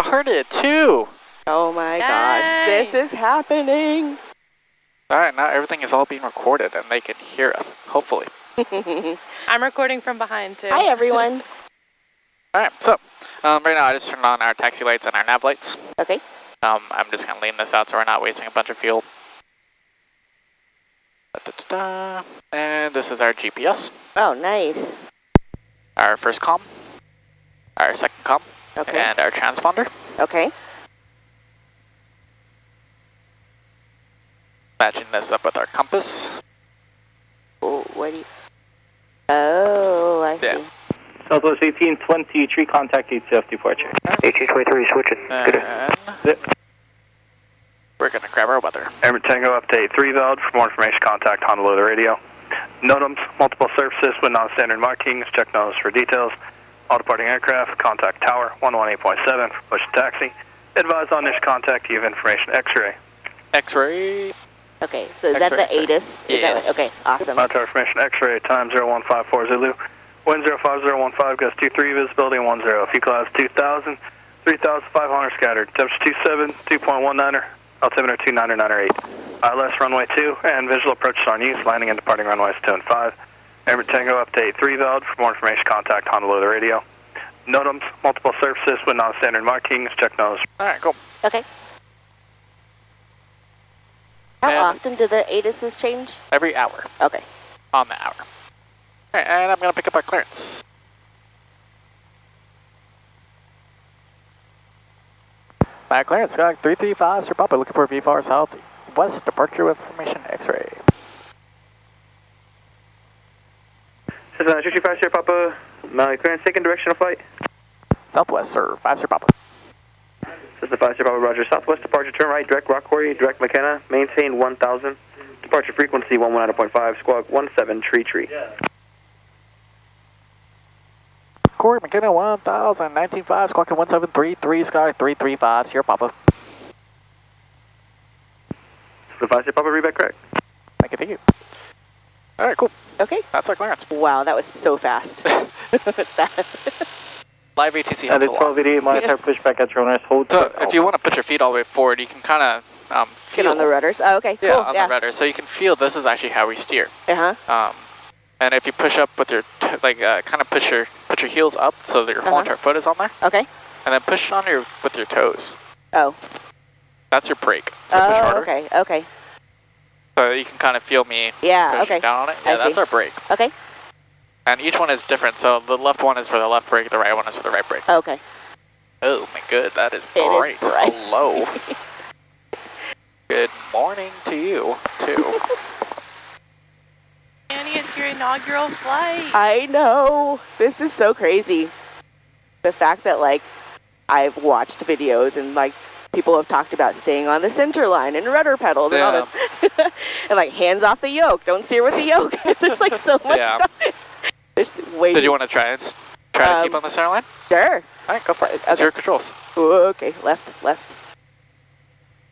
started too. Oh my gosh, this is happening. Alright, now everything is all being recorded and they can hear us, hopefully. I'm recording from behind too. Hi everyone. Alright, so right now I just turned on our taxi lights and our nav lights. Okay. I'm just going to lean this out so we're not wasting a bunch of fuel. And this is our GPS. Oh, nice. Our first comm, our second comm, Okay. and our transponder. Okay. Matching this up with our compass. Oh, what do you... Oh, I see. Yeah. Southwest 1823, contact 8 departure. 1823, switching. Good. And we're going to grab our weather. Airman Tango, update 3 valid. For more information, contact Honolulu Radio. NOTAMs, multiple surfaces with non-standard markings. Check notice for details. All departing aircraft, contact Tower 118.7 for push to taxi. Advise on initial contact, give information X-ray. X-ray. Okay, so is that the X-ray. ATIS? Is Yes. that, okay, awesome. Monitor information X-ray, time 0154 Zulu. Wind 05015, gust 23, visibility 10. Few clouds 2000, 3500 scattered. Temperature 27, 2.19er, altimeter 29908. ILS runway 2 and visual approach on use, landing and departing runways 2 and 5. Airman Tango, update 3 valid. For more information, contact Honolulu Radio. NOTAMs, multiple surfaces with non-standard markings. Check notice. Alright, cool. Okay. How And often do the ATISs change? every hour. Okay. On the hour. Alright, and I'm going to pick up our clearance. My clearance, Skog 335, Sir Papa, looking for V4 Southwest, departure with formation X-ray. 235, Sierra Papa, Maui clearance, taking directional flight. Southwest, sir, 5 Sir Papa. 5 Sierra Papa, roger. Southwest departure, turn right, direct Rock Quarry, direct McKenna, maintain 1000. Departure frequency 119.5, squawk 17 tree. Corey McKenna 1000, 19.5, squawking 1733, Sky 335, Sierra Papa. 5 Sierra Papa, read back correct. Thank you. Alright, cool. Okay. That's our clearance. Wow, that was so fast. Live ATC At helps a the lot. 1288, monitor pushback at runners, hold. So if you want to put your feet all the way forward, you can kind of feel Get on the rudders. Oh, okay, yeah, cool. on the rudder. So you can feel this is actually how we steer. Uh-huh. And if you push up with your, kind of put your heels up so that your pointer foot is on there, Okay. and then push on with your toes. Oh. That's your brake. So push harder. Okay, okay. So you can kind of feel me Yeah, pushing okay. down on it. I Yeah, that's see. our brake. Okay. And each one is different. So the left one is for the left brake, the right one is for the right brake. Okay. Oh my good, that is It is bright. bright. Hello. Good morning to you, too. Annie, it's your inaugural flight. I know. This is so crazy. The fact that, like, I've watched videos and, like, people have talked about staying on the center line and rudder pedals and all this. And, like, hands off the yoke. Don't steer with the yoke. There's, like, so much stuff. There's way Did you want to try to keep on the center line? Sure. All right, go for it. It's Okay. your controls. Ooh, okay, left.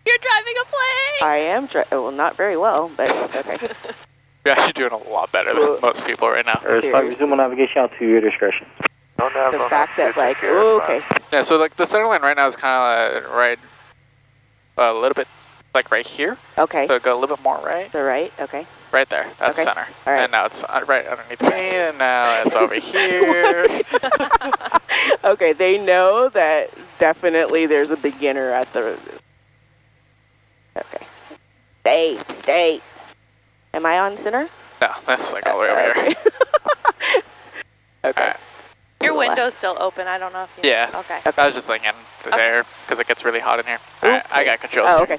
You're driving a plane. I am, well, not very well, but okay. You're actually doing a lot better than most people right now. Resume navigation out to your discretion. The fact that, like, ooh, okay. Yeah, so like the center line right now is kind of right, a little bit like right here. Okay. So go a little bit more right. The right, okay. Right there. That's Okay. center. All right. And now it's right underneath me, and now it's over here. Okay, they know that definitely there's a beginner at the... Okay. Stay. Am I on center? No, that's like all the way over here. Okay. All right. Your window's still open. I don't know if you. Yeah. Okay. I was just thinking there because it gets really hot in here. All right, I got control. Oh, okay.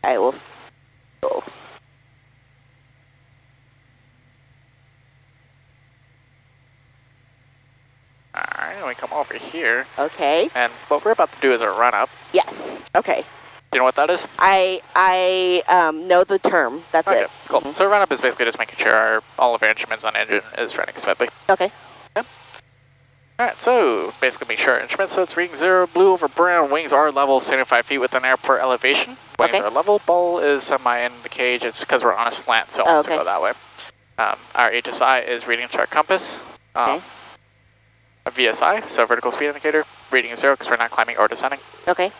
I will go. All right, we come over here, Okay. and what we're about to do is a run up. Yes. Okay. Do you know what that is? I know the term. That's Okay, it. cool. So a run up is basically just making sure all of our instruments on engine is running smoothly. Okay. Alright, so basically make sure our instruments, so it's reading 0, blue over brown, wings are level, 75 feet within airport elevation. Wings Okay. are level, ball is semi in the cage, it's because we're on a slant, so it wants to go that way. Our HSI is reading to our compass. Okay. A VSI, so vertical speed indicator, reading 0 because we're not climbing or descending. Okay.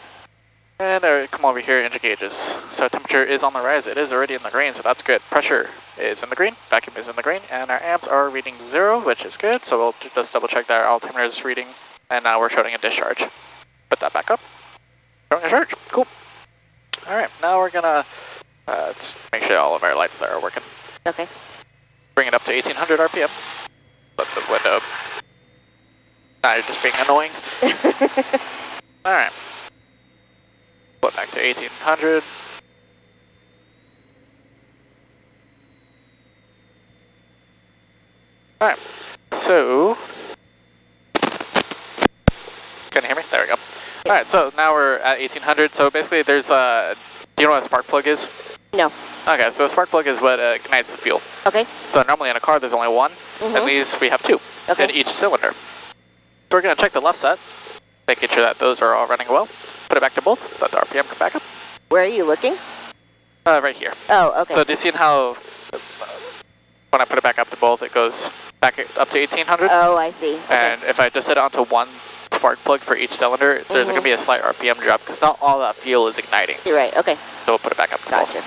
And come over here, engine gauges. So temperature is on the rise. It is already in the green, so that's good. Pressure is in the green, vacuum is in the green, and our amps are reading 0, which is good. So we'll just double check that our altimeter is reading, and now we're showing a discharge. Put that back up. Showing a charge. Cool. All right, now we're gonna just make sure all of our lights there are working. Okay. Bring it up to 1800 RPM. Let the window up. Now you're just being annoying. All right. Put back to 1800. All right. So, can you hear me? There we go. All right. So now we're at 1800. So basically, there's do you know what a spark plug is? No. Okay. So a spark plug is what ignites the fuel. Okay. So normally in a car, there's only one, and these we have 2 in each cylinder. So we're gonna check the left set, making sure that those are all running well. Put it back to both. Let the RPM come back up. Where are you looking? Right here. Oh, okay. So do you see how when I put it back up to both, it goes back up to 1800? Oh, I see. Okay. And if I just set it onto one spark plug for each cylinder, there's going to be a slight RPM drop because not all that fuel is igniting. You're right. Okay. So we'll put it back up to Gotcha.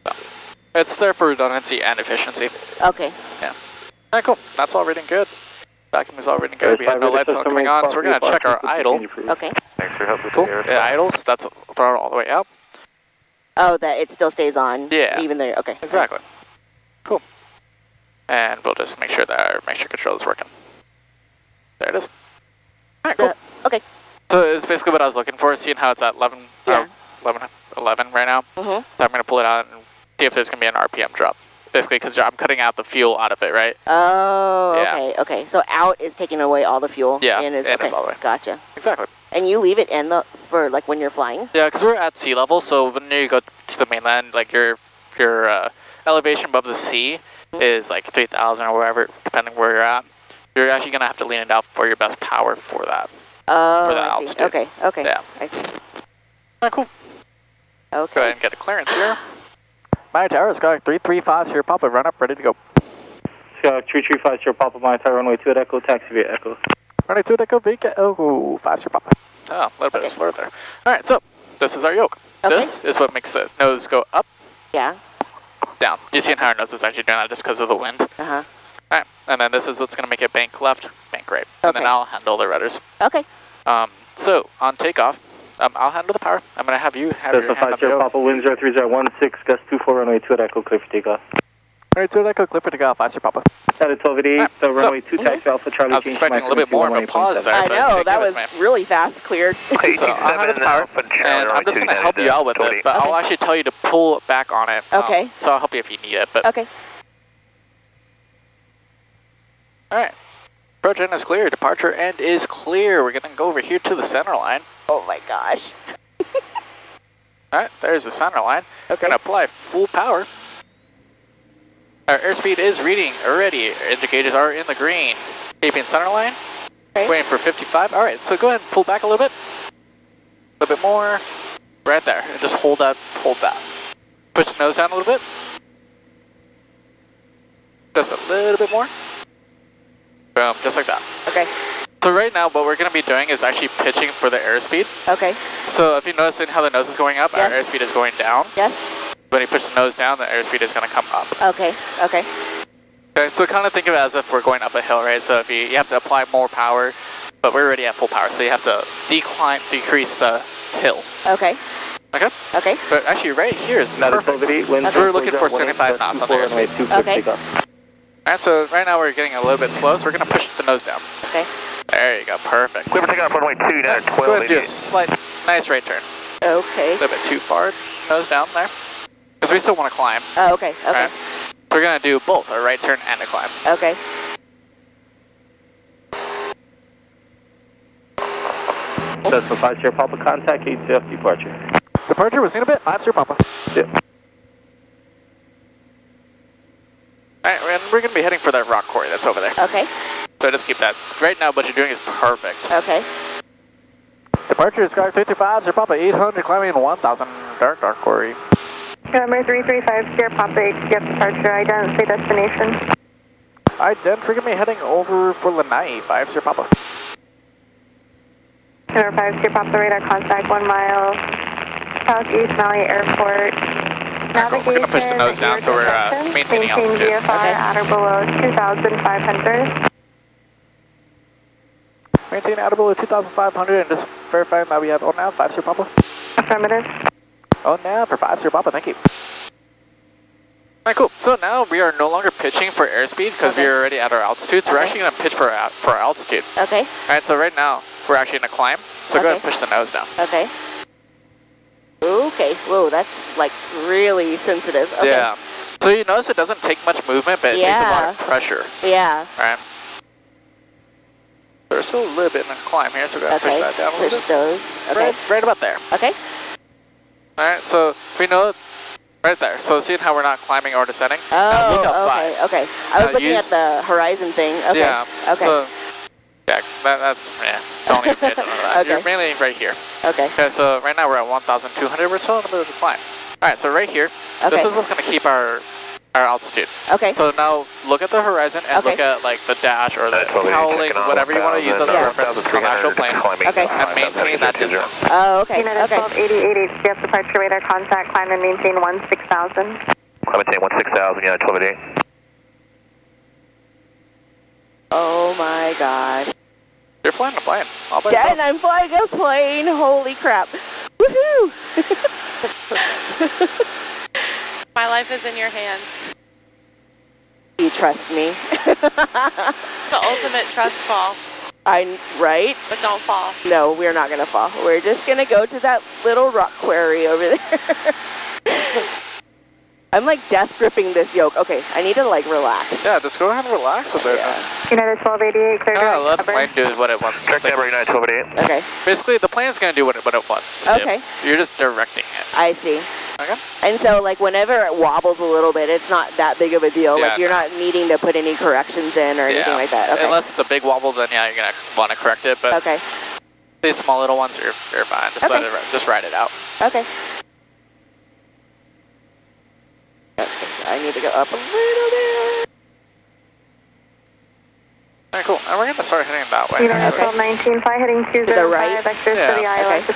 both. So it's there for redundancy and efficiency. Okay. Yeah. All right, cool. That's all reading good. Vacuum is all reading good. We have no lights coming on, so we're going to check our idle. Okay. Thanks for helping. Cool. Yeah, idles, that's thrown all the way out. Oh, that it still stays on. Yeah. Even though. Okay. Exactly. Cool. And we'll just make sure that our mixture control is working. There it is. All right, cool. Okay. So it's basically what I was looking for, seeing how it's at 11 right now. So I'm going to pull it out and see if there's going to be an RPM drop. Basically, because I'm cutting out the fuel out of it, right? Oh, Yeah. okay, okay. So out is taking away all the fuel. Yeah, in is, in okay. is all the way. Gotcha. Exactly. And you leave it in for like when you're flying? Yeah, because we're at sea level, so when you go to the mainland, like your elevation above the sea is like 3,000 or wherever, depending where you're at. You're actually going to have to lean it out for your best power for that. Oh, for the I altitude. see. Okay, okay. Yeah. I see. All right, cool. Okay. Go ahead and get a clearance here. Maui Tower, Sky 335, Sierra Papa, run up, ready to go. Sky 335, Sierra Papa, Maui Tower, runway 2 at Echo, taxi via Echo. Runway 2 at Echo, Vika, oh, 5 Sierra Papa. Oh, a little bit of slur there. All right, so this is our yoke. Okay. This is what makes the nose go up, Yeah. down. Do you see how our nose is actually doing that just because of the wind? Uh-huh. All right, and then this is what's going to make it bank left, bank right. And then Okay. I'll handle the rudders. Okay. So on takeoff, I'll handle the power. I'm going to have you have your hand on the Sierra yoke. Papa, wind 03016, gust 24, runway 2 at Echo, clear for takeoff. Runway 2 at Echo, clear for takeoff, 5 Sierra Papa. At a 1288, Right, so runway 2 taxi Alpha Charlie. I was expecting a little bit more of a pause there. I but know, you that give was it to me. really fast cleared. So I'll handle the power, and I'm just going to help you out with it, but I'll actually tell you to pull back on it. Okay. So I'll help you if you need it. But Okay. all right. Approach end is clear. Departure end is clear. We're going to go over here to the center line. Oh my gosh. All right, there's the center line. Okay. Going to apply full power. Our airspeed is reading already. Engine gauges are in the green. Keeping center line. Okay. Waiting for 55. All right, so go ahead and pull back a little bit. A little bit more. Right there. And just hold that, hold that. Push the nose down a little bit. Just a little bit more. Boom, just like that. Okay. So right now, what we're going to be doing is actually pitching for the airspeed. Okay. So if you notice how the nose is going up, Yes. our airspeed is going down. Yes. When you push the nose down, the airspeed is going to come up. Okay. Okay. Okay, so kind of think of it as if we're going up a hill, right? So if you have to apply more power, but we're already at full power, so you have to decrease the hill. Okay. Okay? Okay. But actually right here is At a perfect. 1288, wind So we're looking for 75 knots on the airspeed. 2 clear for Okay. takeoff. Alright, so right now we're getting a little bit slow, so we're going to push the nose down. Okay. There you go, perfect. Clear for takeoff, runway 2 down at Go ahead and do a 1288. slight, nice right turn. Okay. A little bit too far, nose down there. Because we still want to climb. Oh, okay. Okay. Alright? We're going to do both, a right turn and a climb. Okay. That's for 5 Sierra Papa, contact 8CF departure. Departure, we'll see in a bit. 5 Sierra Papa. Yeah. Alright, and we're going to be heading for that rock quarry that's over there. Okay. So just keep that. Right now, what you're doing is perfect. Okay. Departure, Sky 55, Sierra Papa 800, climbing 1000, dark quarry. Number 335, Sierra Papa, get departure, identify destination. Ident, we're going to be heading over for Lanai, 5 Sierra Papa. Center 5, steer pop the radar, contact 1 mile, southeast Maui Airport. Cool. We're gonna push the nose down so we're maintaining altitude. VFR at or below 2,500. Maintain at or below 2,500 and just verifying that we have nav 5 Sierra Papa. Affirmative. Nav for 5 Sierra Papa, thank you. Alright, cool. So now we are no longer pitching for airspeed because we are already at our altitude. So we're actually going to pitch for our altitude. Okay. Alright, so right now we're actually going to climb. So go ahead and push the nose down. Okay. Okay. Whoa, that's like really sensitive. Okay. Yeah. So you notice it doesn't take much movement, but it takes a lot of pressure. Yeah. Alright. There's still a little bit in the climb here, so we're going to push that down a little bit. Those. Okay. Right about there. Okay. Alright, so we know right there. So seeing how we're not climbing or descending. Now look outside. Okay. I was looking at the horizon thing. Okay. Yeah. Okay. So, yeah, that's, don't even pitch on that. Okay. You're mainly right here. Okay. Okay, so right now we're at 1,200. We're still in a bit of a climb. Alright, so right here, this is what's going to keep our altitude. Okay. So now look at the horizon and look at like the dash or the howling, whatever you want to use as a reference from the actual plane. Okay. And maintain that distance. Oh, okay. United 1288, HDF departure radar, contact, climb and maintain 16,000. Climb maintain 16,000, United 1288. Oh my gosh. You're flying a plane. All by Dad, yourself. I'm flying a plane. Holy crap. Woohoo! My life is in your hands. You trust me? The ultimate trust fall, Right? but don't fall. No, we're not going to fall. We're just going to go to that little rock quarry over there. I'm like death gripping this yoke. Okay, I need to like relax. Yeah, just go ahead and relax with it. United 1288, clear Yeah, to let the plane do what it wants. Correct number, United 1288. Okay, Basically, the plane's going to do what it wants to Okay. do. You're just directing it. I see. Okay? And so like whenever it wobbles a little bit, it's not that big of a deal. Yeah, Like you're not needing to put any corrections in or anything like that. Okay. Unless it's a big wobble, then yeah, you're going to want to correct it. But Okay. these small little ones, you're fine. Just let it, just ride it out. Okay. Okay, so I need to go up a little bit. Alright, cool. And we're going to start heading that way. United 1219, fly heading 205, right? vectors Yeah. for the ILS. Okay.